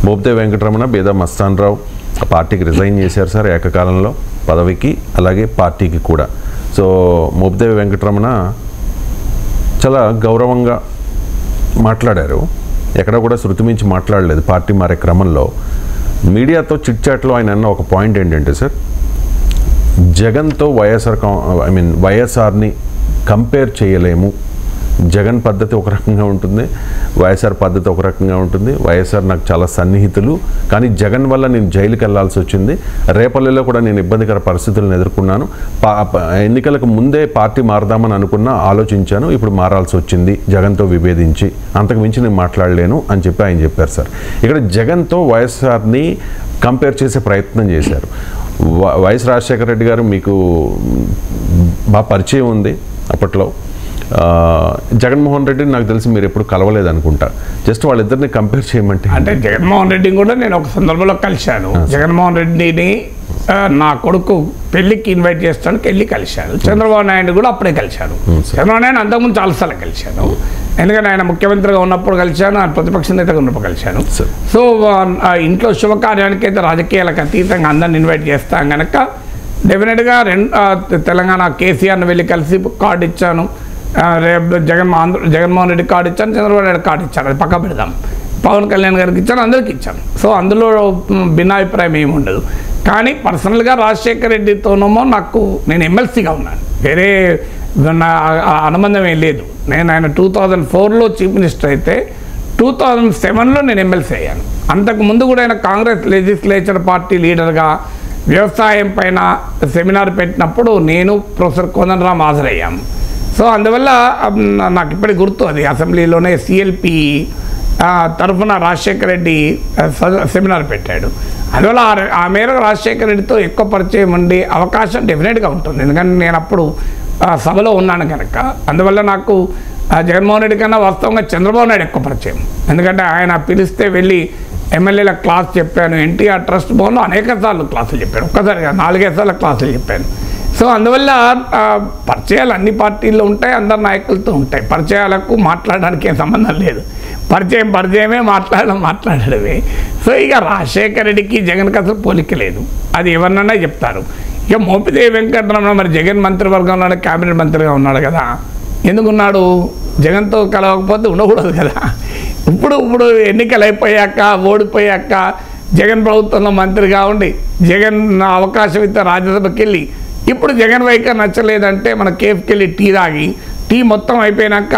మోపిదేవి వెంకటరమణ, బేదా మస్తాన్ రావు పార్టీకి రిజైన్ చేశారు సార్ ఏకకాలంలో, పదవికి అలాగే పార్టీకి కూడా. సో మోపిదేవి వెంకటరమణ చాలా గౌరవంగా మాట్లాడారు, ఎక్కడ కూడా శృతి మించి మాట్లాడలేదు పార్టీ మారే క్రమంలో. మీడియాతో చిట్ చాట్లో ఆయన అన్న ఒక పాయింట్ ఏంటంటే సార్, జగన్తో వైఎస్ఆర్ని కంపేర్ చేయలేము. జగన్ పద్ధతి ఒక రకంగా ఉంటుంది, వైఎస్ఆర్ పద్ధతి ఒక రకంగా ఉంటుంది. వైఎస్ఆర్ నాకు చాలా సన్నిహితులు, కానీ జగన్ వల్ల నేను జైలుకి వెళ్లాల్సి వచ్చింది. రేపల్లెలో కూడా నేను ఇబ్బందికర పరిస్థితులను ఎదుర్కొన్నాను. ఎన్నికలకు ముందే పార్టీ మారదామని అనుకున్నా, ఆలోచించాను, ఇప్పుడు మారాల్సి వచ్చింది జగన్తో విభేదించి, అంతకు మించి నేను మాట్లాడలేను అని చెప్పి ఆయన చెప్పారు సార్. ఇక్కడ జగన్తో వైఎస్ఆర్ని కంపేర్ చేసే ప్రయత్నం చేశారు. వైఎస్ రాజశేఖర రెడ్డి గారు మీకు బాగా పరిచయం ఉంది అప్పట్లో. జగన్మోహన్ రెడ్డిని నాకు తెలిసి మీరు ఎప్పుడు కలవలేదు అనుకుంటా. జస్ట్ వాళ్ళిద్దరిని కంపేర్ చేయమంటే, అంటే జగన్మోహన్ రెడ్డిని కూడా నేను ఒక సందర్భంలో కలిశాను. జగన్మోహన్ రెడ్డిని నా కొడుకు పెళ్లికి ఇన్వైట్ చేస్తానికి వెళ్ళి కలిశాను. చంద్రబాబు నాయుడు కూడా అప్పుడే కలిశాను. చంద్రబాబు నాయుడు అంతకుముందు చాలాసార్లు కలిశాను, ఎందుకంటే ఆయన ముఖ్యమంత్రిగా ఉన్నప్పుడు కలిశాను, ఆయన ప్రతిపక్ష నేతగా ఉన్నప్పుడు కలిశాను. సో ఇంట్లో శుభకార్యానికి అయితే రాజకీయాలకు అతీతంగా అందరిని ఇన్వైట్ చేస్తాం కనుక డెఫినెట్గా తెలంగాణ కేసీఆర్ని వెళ్ళి కలిసి కార్డు ఇచ్చాను, రేపు జగన్మోహన్ రెడ్డి కార్డు ఇచ్చాను, చంద్రబాబు నాయుడు కార్డు ఇచ్చాను, అది పక్క పెడదాం. పవన్ కళ్యాణ్ గారికి ఇచ్చాను, అందరికి ఇచ్చాను. సో అందులో భిన్నాభిప్రాయం ఏమి ఉండదు. కానీ పర్సనల్గా రాజశేఖర రెడ్డితోనేమో నేను ఎమ్మెల్సీగా ఉన్నాను, వేరే అనుబంధం ఏం లేదు. నేను ఆయన 2004లో చీఫ్ మినిస్టర్ అయితే 2007లో నేను ఎమ్మెల్సీ అయ్యాను. అంతకుముందు కూడా ఆయన కాంగ్రెస్ లెజిస్లేచర్ పార్టీ లీడర్గా వ్యవసాయం పైన సెమినార్ పెట్టినప్పుడు నేను ప్రొఫెసర్ కోదండరామ్ హాజరయ్యాము. సో అందువల్ల నాకు ఇప్పటికి గుర్తు, అది అసెంబ్లీలోనే సిఎల్పి తరఫున రాజశేఖర రెడ్డి సెమినార్ పెట్టాడు. అందువల్ల ఆ మేరకు రాజశేఖర రెడ్డితో ఎక్కువ పరిచయం ఉండే అవకాశం డెఫినెట్గా ఉంటుంది, ఎందుకంటే నేను అప్పుడు సభలో ఉన్నాను కనుక. అందువల్ల నాకు జగన్మోహన్ రెడ్డి కన్నా వాస్తవంగా చంద్రబాబు నాయుడు ఎక్కువ పరిచయం, ఎందుకంటే ఆయన పిలిస్తే వెళ్ళి ఎమ్మెల్యేల క్లాస్ చెప్పాను. ఎన్టీఆర్ ట్రస్ట్ భవన్లో అనేక సార్లు క్లాసులు చెప్పాను, ఒక్కసారి 4-5 సార్లు క్లాసులు చెప్పాను. సో అందువల్ల పరిచయాలు అన్ని పార్టీల్లో ఉంటాయి, అందరు నాయకులతో ఉంటాయి. పరిచయాలకు మాట్లాడడానికి ఏం సంబంధం లేదు, పరిచయమే, మాట్లాడడమే. సో ఇక రాజశేఖర రెడ్డికి జగన్కి అసలు పోలిక లేదు, అది ఎవరినన్నా చెప్తారు. ఇక మోపిదేవి వెంకటరమణ మరి జగన్ మంత్రివర్గంలోనే క్యాబినెట్ మంత్రిగా ఉన్నాడు కదా, ఎందుకున్నాడు? జగన్తో కలవకపోతే ఉండకూడదు కదా. ఇప్పుడు ఎన్నికలు అయిపోయాక, ఓడిపోయాక జగన్ ప్రభుత్వంలో మంత్రిగా ఉండి జగన్ అవకాశం ఇస్తే రాజ్యసభకి వెళ్ళి, ఇప్పుడు జగన్ వైఖరి నచ్చలేదంటే మన కేఫ్కి వెళ్ళి టీ తాగి, టీ మొత్తం అయిపోయినాక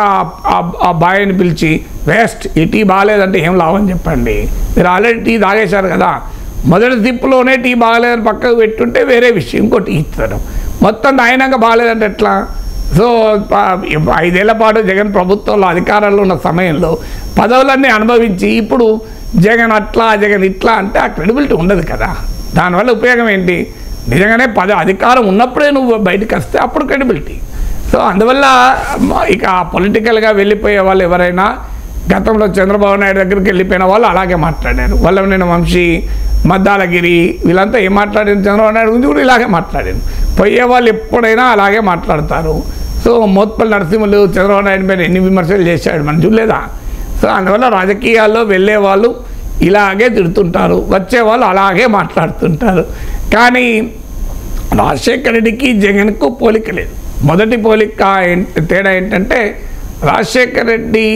ఆ బాయ్ని పిలిచి వేస్ట్, ఈ టీ బాగాలేదంటే ఏం లాభం చెప్పండి, మీరు ఆల్రెడీ టీ తాగేశారు కదా, మొదటి సిప్పులోనే టీ బాగాలేదని పక్కకు పెట్టుంటే వేరే విషయం, ఇంకోటి ఇస్తారు, మొత్తం తాగినాక బాగాలేదంటే ఎట్లా? సో 5 ఏళ్ల పాటు జగన్ ప్రభుత్వంలో అధికారంలో ఉన్న సమయంలో పదవులన్నీ అనుభవించి ఇప్పుడు జగన్ అట్లా జగన్ ఇట్లా అంటే ఆ క్రెడిబిలిటీ ఉండదు కదా. దానివల్ల ఉపయోగం ఏంటి? నిజంగానే అధికారం ఉన్నప్పుడే నువ్వు బయటకు వస్తే అప్పుడు క్రెడిబిలిటీ. సో అందువల్ల ఇక పొలిటికల్గా వెళ్ళిపోయే వాళ్ళు ఎవరైనా, గతంలో చంద్రబాబు నాయుడు దగ్గరికి వెళ్ళిపోయిన వాళ్ళు అలాగే మాట్లాడారు. వల్లభనేని వంశీ, మద్దాలగిరి వీళ్ళంతా ఏం మాట్లాడారు, చంద్రబాబు నాయుడు గురించి కూడా ఇలాగే మాట్లాడారు. పోయే వాళ్ళు ఎప్పుడైనా అలాగే మాట్లాడతారు. సో మోత్పల్లి నరసింహులు చంద్రబాబు నాయుడు పైన ఎన్ని విమర్శలు చేశాడు మనం చూడలేదా? సో అందువల్ల రాజకీయాల్లో వెళ్ళే వాళ్ళు ఇలాగే తిడుతుంటారు, వచ్చేవాళ్ళు అలాగే మాట్లాడుతుంటారు. కానీ రాజశేఖర రెడ్డికి జగన్కు పోలిక లేదు. మొదటి పోలిక తేడా ఏంటంటే రాజశేఖర రెడ్డి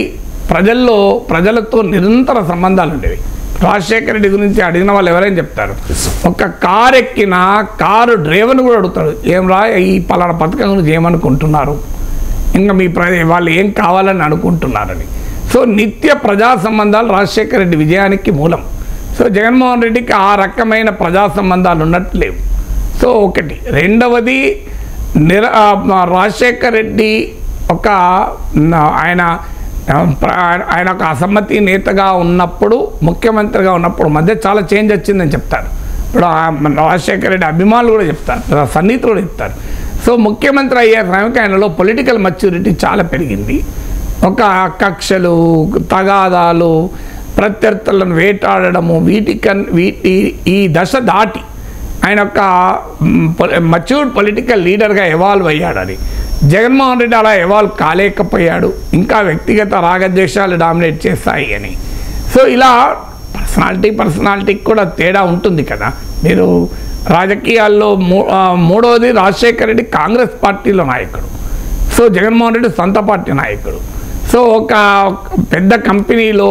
ప్రజలతో నిరంతర సంబంధాలు ఉండేవి. రాజశేఖర రెడ్డి గురించి అడిగిన వాళ్ళు ఎవరైనా చెప్తారు, ఒక కారు ఎక్కినా కారు డ్రైవర్ని కూడా అడుగుతాడు, ఏం రా ఈ పలానా పథకం గురించి ఏమనుకుంటున్నారు, ఇంకా మీ వాళ్ళు ఏం కావాలని అనుకుంటున్నారని. సో నిత్య ప్రజా సంబంధాలు రాజశేఖర రెడ్డి విజయానికి మూలం. సో జగన్మోహన్ రెడ్డికి ఆ రకమైన ప్రజా సంబంధాలు ఉన్నట్టు లేవు. సో ఒకటి. రెండవది, రాజశేఖర రెడ్డి ఆయన ఒక అసమ్మతి నేతగా ఉన్నప్పుడు, ముఖ్యమంత్రిగా ఉన్నప్పుడు మధ్య చాలా చేంజ్ వచ్చిందని చెప్తారు. ఇప్పుడు రాజశేఖర రెడ్డి అభిమానులు కూడా చెప్తారు, సన్నిహితులు కూడా చెప్తారు. సో ముఖ్యమంత్రి అయ్యే సమయానికి ఆయనలో పొలిటికల్ మెచ్యూరిటీ చాలా పెరిగింది. ఒక కక్షలు, తగాదాలు, ప్రత్యర్థులను వేటాడడము, ఈ దశ దాటి ఆయన ఒక మెచ్యూర్డ్ పొలిటికల్ లీడర్గా ఎవాల్వ్ అయ్యాడని. జగన్మోహన్ రెడ్డి అలా ఎవాల్వ్ కాలేకపోయాడు, ఇంకా వ్యక్తిగత రాగద్వేషాలు డామినేట్ చేస్తాయి అని. సో ఇలా పర్సనాలిటీకి కూడా తేడా ఉంటుంది కదా. మీరు రాజకీయాల్లో మూడవది రాజశేఖర రెడ్డి కాంగ్రెస్ పార్టీలో నాయకుడు, సో జగన్మోహన్ రెడ్డి సొంత పార్టీ నాయకుడు. సో ఒక పెద్ద కంపెనీలో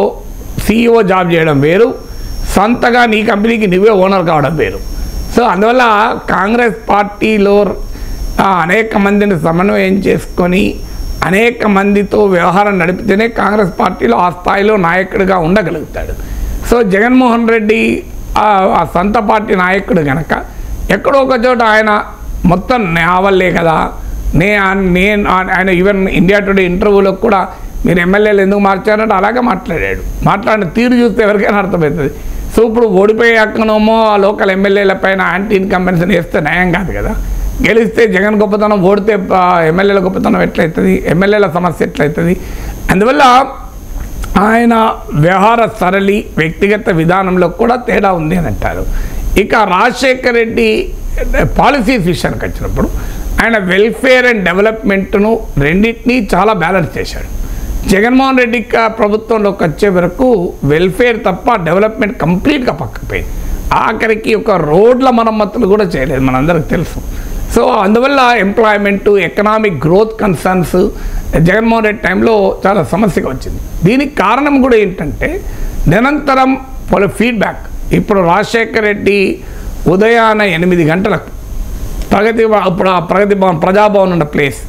CEO జాబ్ చేయడం వేరు, సొంతగా నీ కంపెనీకి నువ్వే ఓనర్ కావడం వేరు. సో అందువల్ల కాంగ్రెస్ పార్టీలో అనేక మందిని సమన్వయం చేసుకొని అనేక మందితో వ్యవహారం నడిపితేనే కాంగ్రెస్ పార్టీలో ఆ స్థాయిలో నాయకుడిగా ఉండగలుగుతాడు. సో జగన్మోహన్ రెడ్డి ఆ సొంత పార్టీ నాయకుడు కనుక ఎక్కడో ఒక చోట ఆయన మొత్తం నా వల్లే కదా, ఆయన ఈవెన్ ఇండియా టుడే ఇంటర్వ్యూలో కూడా మీరు ఎమ్మెల్యేలు ఎందుకు మార్చారంటే అలాగే మాట్లాడిన తీరు చూస్తే ఎవరికైనా అర్థమవుతుంది. సో ఇప్పుడు ఓడిపోయాకనోమో ఆ లోకల్ ఎమ్మెల్యేల పైన యాంటీ ఇన్కంబెన్సీని వేస్తే న్యాయం కాదు కదా. గెలిస్తే జగన్ గొప్పతనం, ఓడితే ఎమ్మెల్యేల గొప్పతనం ఎట్లయితుంది, ఎమ్మెల్యేల సమస్య ఎట్లయితుంది. అందువల్ల ఆయన వ్యవహార సరళి వ్యక్తిగత విధానంలో కూడా తేడా ఉంది అని అంటారు. ఇక రాజశేఖర్ రెడ్డి పాలసీస్ విషయానికి వచ్చినప్పుడు ఆయన వెల్ఫేర్ అండ్ డెవలప్మెంట్ను రెండింటినీ చాలా బ్యాలెన్స్ చేశాడు. జగన్మోహన్ రెడ్డి ప్రభుత్వంలోకి వచ్చే వరకు వెల్ఫేర్ తప్ప డెవలప్మెంట్ కంప్లీట్గా పక్కపోయింది. ఆఖరికి ఒక రోడ్ల మరమ్మతులు కూడా చేయలేదు, మనందరికి తెలుసు. సో అందువల్ల employment, economic growth concerns Jaganmohan Reddy టైంలో చాలా సమస్యగా వచ్చింది. దీనికి కారణం కూడా ఏంటంటే నిరంతరం ఫీడ్బ్యాక్. ఇప్పుడు రాజశేఖర్ రెడ్డి ఉదయాన 8 గంటలకు ప్రగతి భవన్ ప్రజాభవన్ ఉన్న ప్లేస్,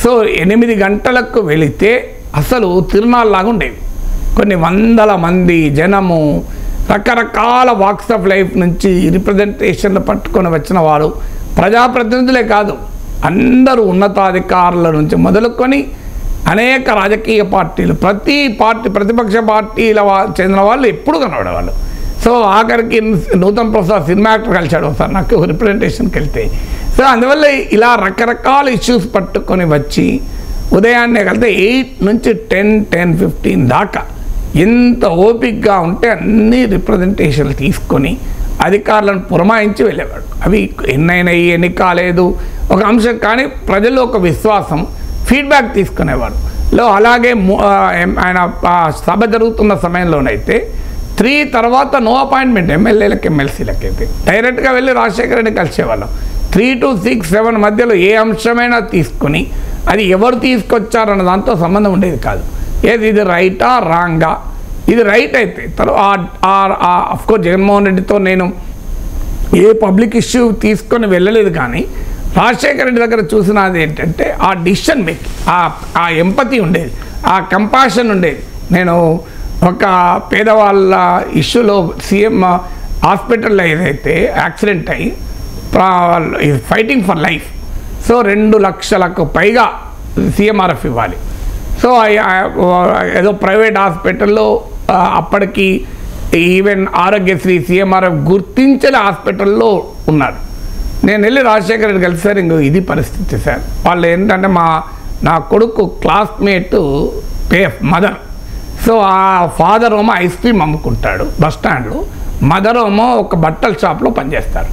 సో 8 గంటలకు వెళితే అసలు తిరునాళ్ళలాగా ఉండేవి. కొన్ని వందల మంది జనము, రకరకాల వాక్స్ ఆఫ్ లైఫ్ నుంచి రిప్రజెంటేషన్లు పట్టుకొని వచ్చిన వారు, ప్రజాప్రతినిధులే కాదు అందరూ ఉన్నతాధికారుల నుంచి మొదలుకొని అనేక రాజకీయ పార్టీలు, ప్రతిపక్ష పార్టీల చెందిన వాళ్ళు ఎప్పుడు కనబడేవాళ్ళు. సో ఆఖరికి నూతన్ ప్రసాద్ సినిమా యాక్టర్ కలిశాడు ఒకసారి నాకు రిప్రజెంటేషన్కి వెళ్తే. సో అందువల్ల ఇలా రకరకాల ఇష్యూస్ పట్టుకొని వచ్చి ఉదయాన్నే కలితే 8 నుంచి 10-15 దాకా ఎంత ఓపికగా ఉంటే అన్ని రిప్రజెంటేషన్లు తీసుకొని అధికారులను పురమాయించి వెళ్ళేవాడు. అవి ఎన్నైనాయి ఎన్ని కాలేదు ఒక అంశం, కానీ ప్రజల్లో ఒక విశ్వాసం, ఫీడ్బ్యాక్ తీసుకునేవాడు. అలాగే ఆయన సభ జరుగుతున్న సమయంలోనైతే 3 తర్వాత నో అపాయింట్మెంట్ ఎమ్మెల్యేలకు ఎమ్మెల్సీలకు అయితే డైరెక్ట్గా వెళ్ళి రాజశేఖర రెడ్డి కలిసేవాళ్ళం. 3 to 6, 7 మధ్యలో ఏ అంశమైనా తీసుకుని అది ఎవరు తీసుకొచ్చారన్న దాంతో సంబంధం ఉండేది కాదు. ఇది రైటా రాంగా, ఇది రైట్ అయితే అఫ్కోర్స్ జగన్మోహన్ రెడ్డితో నేను ఏ పబ్లిక్ ఇష్యూ తీసుకొని వెళ్ళలేదు, కానీ రాజశేఖర రెడ్డి దగ్గర చూసినది ఏంటంటే ఆ డిసిషన్ మేకింగ్, ఆ ఎంపతి ఉండేది, ఆ కంపాషన్ ఉండేది. నేను ఒక పేదవాళ్ళ ఇష్యూలో సీఎం హాస్పిటల్లో ఏదైతే యాక్సిడెంట్ అయ్యి ఫైటింగ్ ఫర్ లైఫ్, సో 2 లక్షలకు పైగా CMRF ఇవ్వాలి. సో ఏదో ప్రైవేట్ హాస్పిటల్లో అప్పటికి ఈవెన్ ఆరోగ్యశ్రీ CMRF గుర్తించిన హాస్పిటల్లో ఉన్నాడు. నేను వెళ్ళి రాజశేఖర రెడ్డి కలిసి, సార్ ఇంకో ఇది పరిస్థితి సార్, వాళ్ళు ఏంటంటే నా కొడుకు క్లాస్మేట్ మదర్, సో ఆ ఫాదర్ ఏమో ఐస్ క్రీమ్ అమ్ముకుంటాడు బస్ స్టాండ్లో, మదర్ ఏమో ఒక బట్టల షాప్లో పనిచేస్తారు,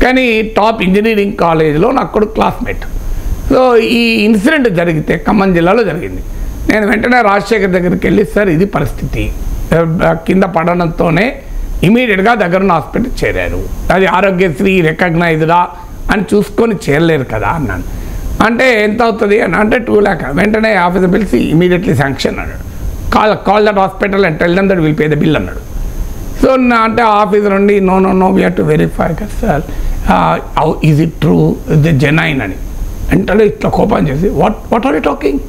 కానీ టాప్ ఇంజనీరింగ్ కాలేజీలో నా కొడుకు క్లాస్మేట్. సో ఈ ఇన్సిడెంట్ జరిగితే ఖమ్మం జిల్లాలో జరిగింది. నేను వెంటనే రాజశేఖర్ దగ్గరికి వెళ్ళి, సార్ ఇది పరిస్థితి, కింద పడడంతోనే ఇమీడియట్గా దగ్గరున్న హాస్పిటల్ చేరారు, అది ఆరోగ్యశ్రీ రికగ్నైజ్డా అని చూసుకొని చేరలేరు కదా అన్నాను. అంటే ఎంత అవుతుంది అని అంటే 2 lakh. వెంటనే ఆఫీసర్ పిలిచి ఇమీడియట్లీ శాంక్షన్ అన్నాడు. Call that hospital and tell them that will pay the bill అన్నాడు. సో అంటే ఆఫీసర్ నుండి no we have to verify కదా sir, is it true, the genuine అని అంటే ఇట్లా కోపం చేసి what are you talking,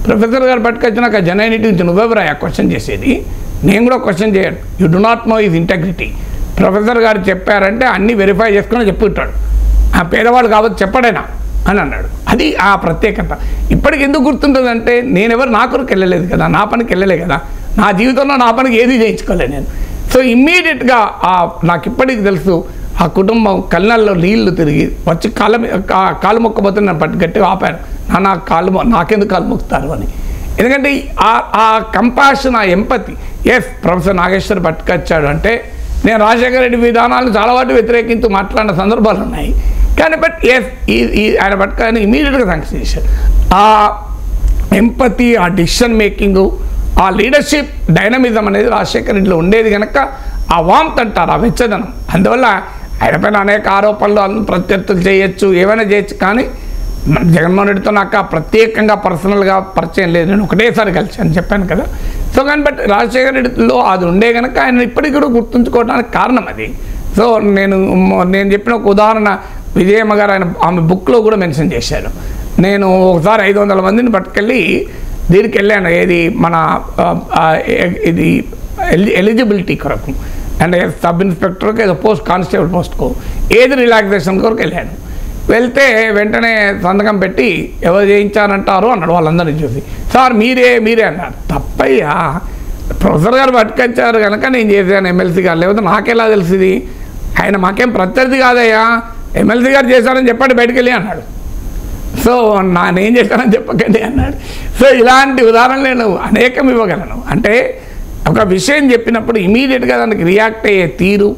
professor గారు పట్టుకొచ్చినాక జెనైనిటీ నుంచి నువ్వెవరా క్వశ్చన్ చేసేది, నేను కూడా క్వశ్చన్ చేయను, you do not know is integrity. Professor గారు చెప్పారంటే అన్నీ వెరిఫై చేసుకుని చెప్పుకుంటాడు, ఆ పేదవాడు కాబట్టి చెప్పడేనా అని అన్నాడు. అది ఆ ప్రత్యేకత ఇప్పటికి ఎందుకు గుర్తుంటుందంటే, నేనెవరు నా కొరకు వెళ్ళలేదు కదా, నా పనికి వెళ్ళలే కదా, నా జీవితంలో నా పనికి ఏది చేయించుకోలేదు నేను. సో ఇమ్మీడియట్గా నాకు ఇప్పటికి తెలుసు, ఆ కుటుంబం కళ్ళల్లో నీళ్లు తిరిగి వచ్చి కాలు మొక్కబోతే నన్ను పట్టి గట్టిగా ఆపారు, నాకెందుకు కాలు మొక్కుతారు అని. ఎందుకంటే ఆ కంపాషన్, ఆ ఎంపతి. ప్రొఫెసర్ నాగేశ్వర్ పట్టుకొచ్చాడు అంటే నేను రాజశేఖర రెడ్డి విధానాలను చాలా వాటి వ్యతిరేకించు మాట్లాడిన సందర్భాలు ఉన్నాయి, కానీ ఆయన పట్టుకొని ఇమీడియట్గా శాంక్షన్ చేశారు. ఆ ఎంపతి, ఆ డిసిషన్ మేకింగు, ఆ లీడర్షిప్ డైనమిజం అనేది రాజశేఖర రెడ్డిలో ఉండేది కనుక ఆ వామ్త్ అంటారు, ఆ వెచ్చదనం. అందువల్ల ఆయన పైన అనేక ఆరోపణలు ప్రత్యర్థులు చేయొచ్చు, ఏమైనా చేయొచ్చు. కానీ జగన్మోహన్ రెడ్డితో నాకు ప్రత్యేకంగా పర్సనల్గా పరిచయం లేదు, నేను ఒకటేసారి కలిసాను చెప్పాను కదా. సో కానీ బట్ రాజశేఖర రెడ్డిలో అది ఉండే కనుక ఆయన ఇప్పటికీ కూడా గుర్తుంచుకోవడానికి కారణం అది. సో నేను చెప్పిన ఒక ఉదాహరణ విజయమ్మ గారు ఆమె బుక్లో కూడా మెన్షన్ చేశారు. నేను ఒకసారి 500 మందిని పట్టుకెళ్ళి దీనికి వెళ్ళాను, ఏది మన ఇది ఎలిజిబిలిటీ కొరకు, అండ్ సబ్ ఇన్స్పెక్టర్కి ఏదో పోస్ట్ కానిస్టేబుల్ పోస్ట్కు ఏది రిలాక్సేషన్ కొరకు వెళ్ళాను. వెళ్తే వెంటనే సంతకం పెట్టి ఎవరు చేయించారంటారు అన్నాడు వాళ్ళందరినీ చూసి. సార్ మీరే అన్నారు. తప్పయ్యా, ప్రొఫెసర్ గారు పట్టుకొచ్చారు కనుక నేను చేశాను, ఎమ్మెల్సీ గారు, లేకపోతే నాకెలా తెలిసింది, ఆయన మాకేం ప్రత్యర్థి కాదయ్యా, ఎమ్మెల్సీ గారు చేశారని చెప్పండి బయటకు వెళ్ళి అన్నాడు. సో నేనేం చేశానని చెప్పకండి అన్నాడు. సో ఇలాంటి ఉదాహరణలు నేను అనేకం ఇవ్వగలను. అంటే ఒక విషయం చెప్పినప్పుడు ఇమీడియట్గా దానికి రియాక్ట్ అయ్యే తీరు,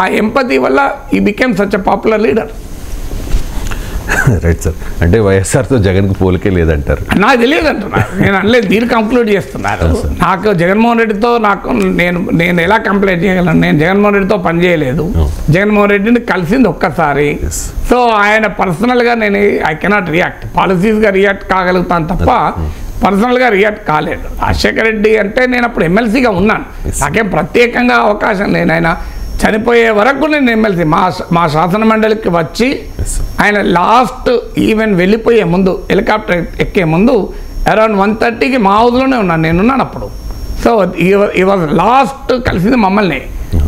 ఆ ఎంపతి వల్ల he became such a popular leader. Right sir. అంటే వైఎస్ఆర్తో జగన్కి పోలికే లేదంటారు? నాకు తెలియదు అంటున్నారు, నేను అనలేదు, దీన్ని కంక్లూడ్ చేస్తున్నారు. నాకు జగన్మోహన్ రెడ్డితో నేను ఎలా కంప్లైంట్ చేయగలను? నేను జగన్మోహన్ రెడ్డితో పనిచేయలేదు, జగన్మోహన్ రెడ్డిని కలిసింది ఒక్కసారి. సో ఆయన పర్సనల్గా ఐ కెనాట్ రియాక్ట్, పాలసీస్గా రియాక్ట్ కాగలుగుతాను తప్ప పర్సనల్గా రియాక్ట్ కాలేదు. రాజశేఖర రెడ్డి అంటే నేను అప్పుడు ఎమ్మెల్సీగా ఉన్నాను, నాకేం ప్రత్యేకంగా అవకాశం లేదు. ఆయన చనిపోయే వరకు నేను ఎమ్మెల్సీ మా శాసన మండలికి వచ్చి ఆయన లాస్ట్ ఈవెన్ వెళ్ళిపోయే ముందు హెలికాప్టర్ ఎక్కే ముందు అరౌండ్ 1:30కి మా హౌస్లోనే ఉన్నాను, నేనున్నాను అప్పుడు. సో ఈ వాజ్ లాస్ట్ కలిసింది మమ్మల్ని.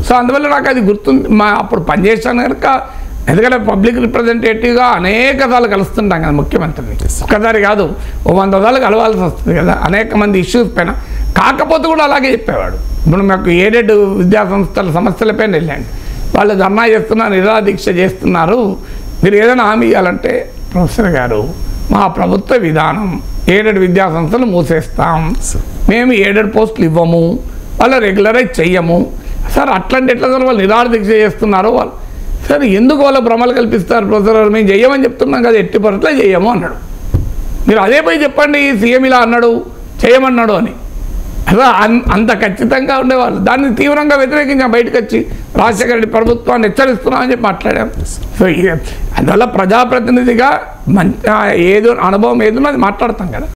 సో అందువల్ల నాకు అది గుర్తుంది. అప్పుడు పనిచేసాను కనుక, ఎందుకంటే పబ్లిక్ రిప్రజెంటేటివ్గా అనేక సార్లు కలుస్తుంటాం కదా ముఖ్యమంత్రిని, ఒక్కసారి కాదు 100 సార్లు కలవాల్సి వస్తుంది కదా అనేక మంది ఇష్యూస్ పైన. కాకపోతే కూడా అలాగే చెప్పేవాడు. ఇప్పుడు మాకు ఎయిడెడ్ విద్యాసంస్థల సమస్యలపైన వెళ్ళండి, వాళ్ళు ధర్నా చేస్తున్నారు, నిరాదీక్ష చేస్తున్నారు, మీరు ఏదైనా హామీ ఇవ్వాలంటే ప్రొఫెసర్ గారు మా ప్రభుత్వ విధానం ఎయిడెడ్ విద్యాసంస్థలు మూసేస్తాం, మేము ఎయిడెడ్ పోస్టులు ఇవ్వము, వాళ్ళు రెగ్యులరైజ్ చెయ్యము. సార్ అట్లాంటి ఎట్లా సార్ వాళ్ళు నిరాదీక్ష చేస్తున్నారు వాళ్ళు? సార్ ఎందుకు వాళ్ళ భ్రమలు కల్పిస్తారు ప్రొఫెసర్ గారు, మేము చెయ్యమని చెప్తున్నాం కదా, ఎట్టి పరిస్థితుల్లో చెయ్యము అన్నాడు. మీరు అదే పోయి చెప్పండి సీఎం ఇలా అన్నాడు చేయమన్నాడు అని. అలా అంత ఖచ్చితంగా ఉండేవాళ్ళు. దాన్ని తీవ్రంగా వ్యతిరేకించాం, బయటకు వచ్చి రాజశేఖర రెడ్డి ప్రభుత్వాన్ని హెచ్చరిస్తున్నామని చెప్పి మాట్లాడాం. సో అందువల్ల ప్రజాప్రతినిధిగా ఏదో అనుభవం ఏదో అది మాట్లాడతాం కదా.